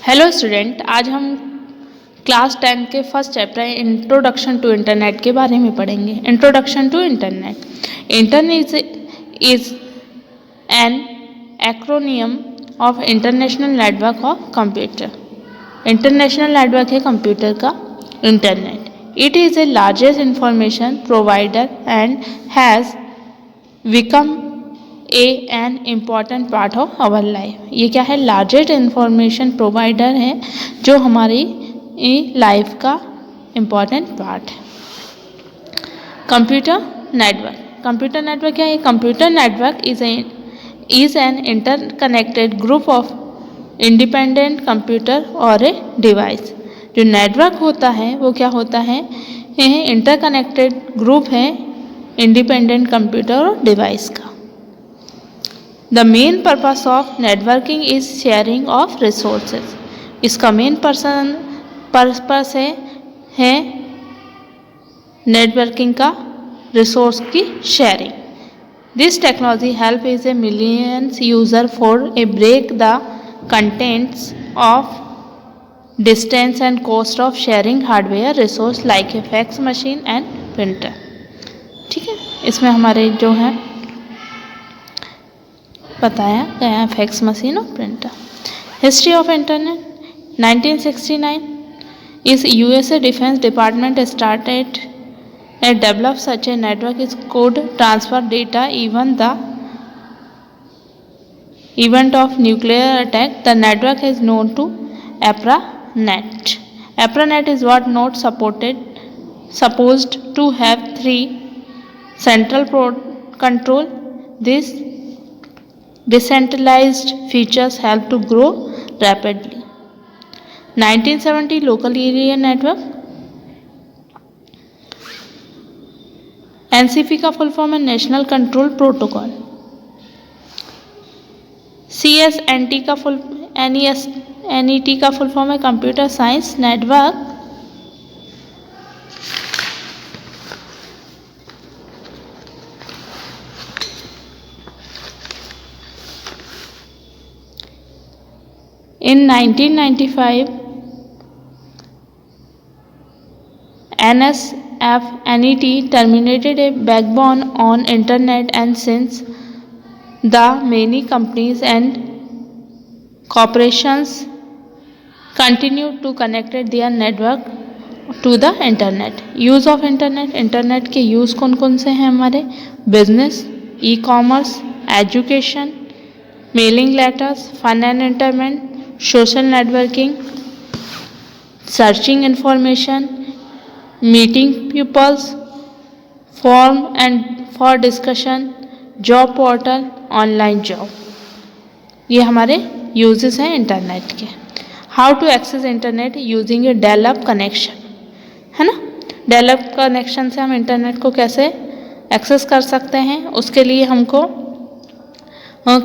Hello student, आज हम class 10 के first chapter introduction to internet के बारे में पढ़ेंगे। Introduction to internet. Internet is an acronym of international network of computer. International network है कंप्यूटर का internet. It is a largest information provider and has become an important part of our life. ये क्या है? Largest information provider है जो हमारी life का important part है। Computer network. कंप्यूटर नेटवर्क क्या है? Computer network is an interconnected group of independent computer और ए डिवाइस। जो नेटवर्क होता है वो क्या होता है? यह इंटरकनेक्टेड ग्रुप है इंडिपेंडेंट कंप्यूटर और डिवाइस का। The main purpose of networking is sharing of resources. इसका मेन पर्पस है नेटवर्किंग का रिसोर्स की sharing. This technology help is a millions user for a break the contents of distance and cost of sharing hardware resource like a fax machine and printer. ठीक है, इसमें हमारे जो है बताया गया है फैक्स मशीन और printer. History of internet. 1969 is USA defense department started and develop such a network is code transfer data even the event of nuclear attack. The network is known to ARPANET. ARPANET is what not supposed to have 3 central control. This decentralized features help to grow rapidly. 1970 local area network। NCP का full form है national control protocol. सीएसएनटी का full NET का full form है computer science network. In 1995, NSF/NET terminated a backbone on internet, and since the many companies and corporations continued to connect their network to the internet. Use of internet। Internet के use कौन कौन से हैं हमारे? Business, e commerce, education, mailing letters, fun and entertainment, social networking, searching information, meeting pupils, forum and for discussion, job portal, online job। ये हमारे uses हैं internet के। How to access internet using a dial up connection, है ना। Dial-up connection से हम internet को कैसे एक्सेस कर सकते हैं? उसके लिए हमको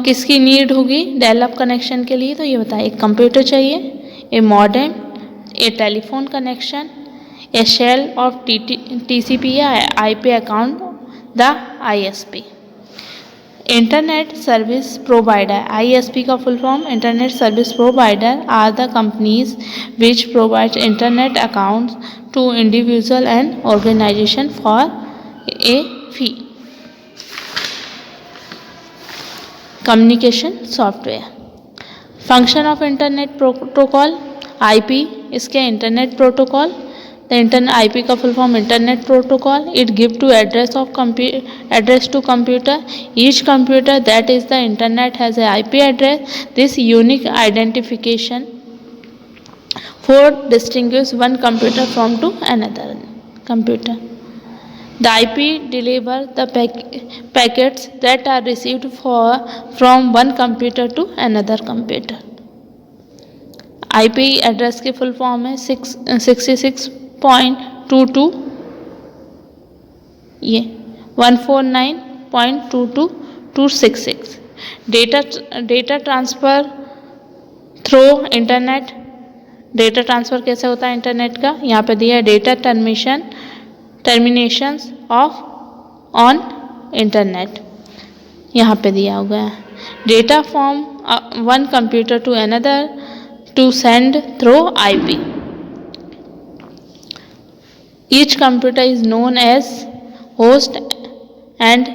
किसकी नीड होगी डायल-अप कनेक्शन के लिए? तो ये बताइए, एक कंप्यूटर चाहिए, a modem, a telephone connection, a shell of TCP या IP account, the ISP. Internet service provider. ISP का full form internet service provider are the companies which provide internet accounts to individual and organisation for a fee. Communication software. Function of internet protocol. IP इसके internet protocol. The internet IP का full form internet protocol. It give to address to computer. Each computer that is the internet has a IP address. This unique identification for distinguish one computer from to another computer. The IP deliver the packets that are received from one computer to another computer। IP address की full form है 66.22 ये 149.22266। Data transfer through internet. Data transfer कैसे होता है internet का? यहाँ पे दिया है data terminations of on internet, यहाँ पे दिया हुआ है। Data from one computer to another to send through IP. Each computer is known as host and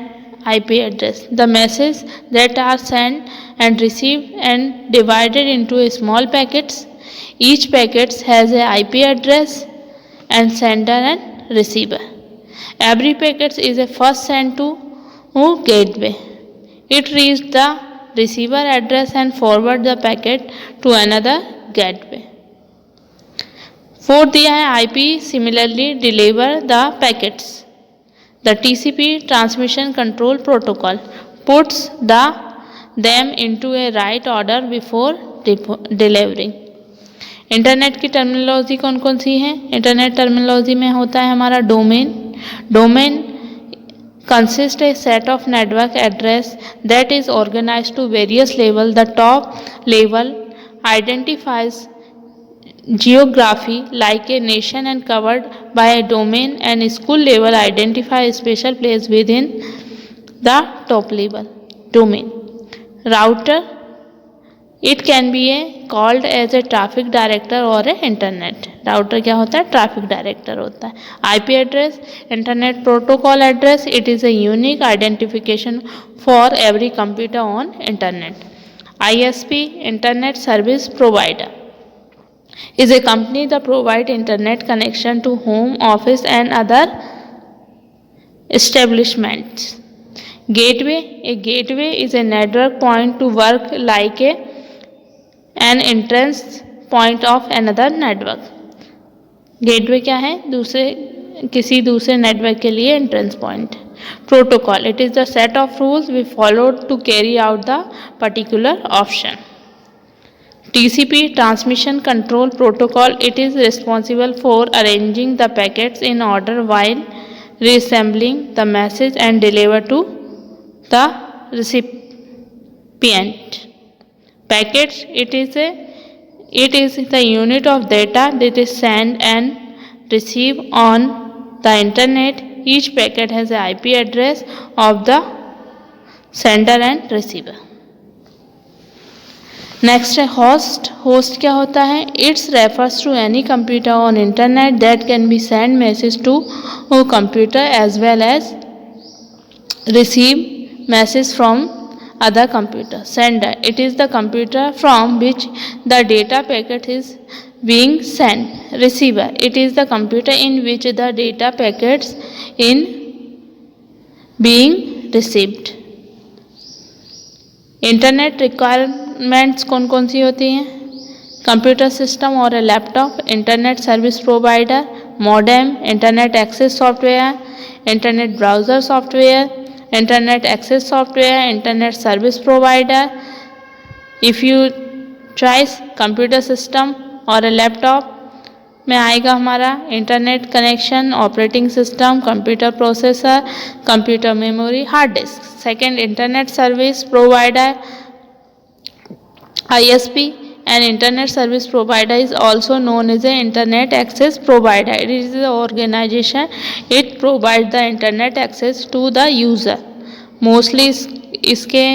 IP address. The messages that are sent and received and divided into small packets. Each packet has a IP address and sender and receiver. Every packet is a first sent to gateway. It reaches the receiver address and forward the packet to another gateway. For the IP similarly deliver the packets. The TCP transmission control protocol puts them into a right order before delivering. Internet की terminology कौन कौन सी है? Internet terminology में होता है हमारा domain consists a set of network address that is organized to various levels. The top level identifies geography like a nation and covered by a domain, and school level identify a special place within the top level domain. Router, it can be called as a traffic director or a internet. Router क्या होता है? Traffic director होता है. IP address, internet protocol address, it is a unique identification for every computer on internet. ISP, internet service provider, is a company that provides internet connection to home, office and other establishments. Gateway, a gateway is a network point to work like an entrance point of another network. Gateway क्या है? किसी दूसरे network के लिए entrance point. Protocol, it is the set of rules we follow to carry out the particular option. TCP transmission control protocol, it is responsible for arranging the packets in order while reassembling the message and deliver to the recipient. Packets, it is the unit of data that is sent and received on the internet. Each packet has an IP address of the sender and receiver. Next है host. Host क्या होता है? It's refers to any computer on internet that can be send message to computer as well as receive message from other computer. Sender, it is the computer from which the data packet is being sent. Receiver, it is the computer in which the data packets in being received. Internet requirements कौन कौन सी होती हैं? Computer system और laptop, internet service provider, modem, internet access software, internet browser software, internet access software, internet service provider. If you choice computer system और laptop में आएगा हमारा internet connection, operating system, computer processor, computer memory, hard disk. Second, internet service provider ISP. An internet service provider is also known as an internet access provider. It is the organization, it provides the internet access to the user. Mostly इसके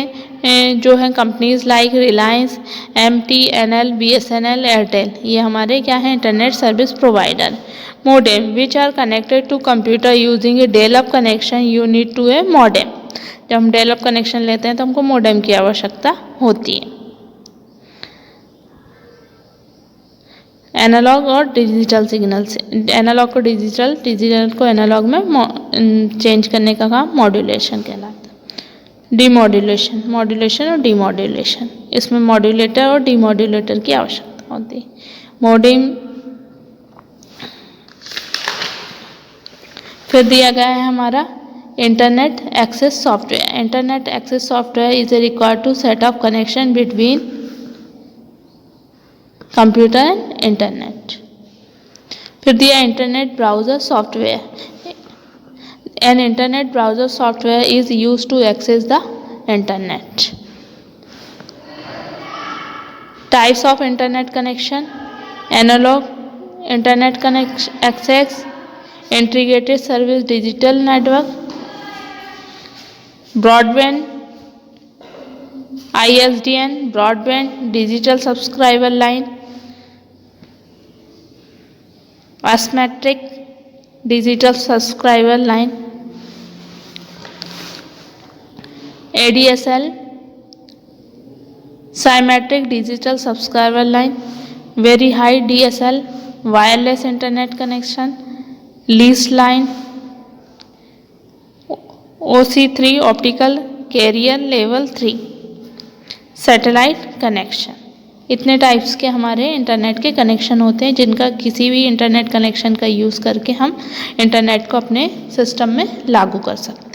जो हैं companies like Reliance, MTNL, BSNL, Airtel, ये हमारे क्या हैं? Internet service provider. Modem, which are connected to computer using a dial-up connection. You need to a modem. जब हम डेलअप connection लेते हैं तो हमको मॉडेम की आवश्यकता होती है. एनालॉग और डिजिटल सिग्नल से, एनालॉग को डिजिटल, डिजिटल को एनालॉग में चेंज करने का काम मॉड्यूलेशन कहलाता है. डीमॉड्यूलेशन, मॉड्यूलेशन और डीमॉड्यूलेशन, इसमें मॉड्यूलेटर और डीमॉड्यूलेटर की आवश्यकता होती है. मॉडेम फिर दिया गया है हमारा internet access software. Internet access software is a required to set up connection between computer and internet. फिर दिया internet browser software. An internet browser software is used to access the internet. Types of internet connection: analog internet access, integrated service digital network, broadband, ISDN broadband digital subscriber line, asymmetric digital subscriber line, ADSL symmetric digital subscriber line, very high DSL wireless internet connection, leased line, OC3 optical carrier level 3, satellite connection. इतने types के हमारे internet के connection होते हैं जिनका किसी भी internet connection का यूज़ करके हम इंटरनेट को अपने सिस्टम में लागू कर सकते हैं।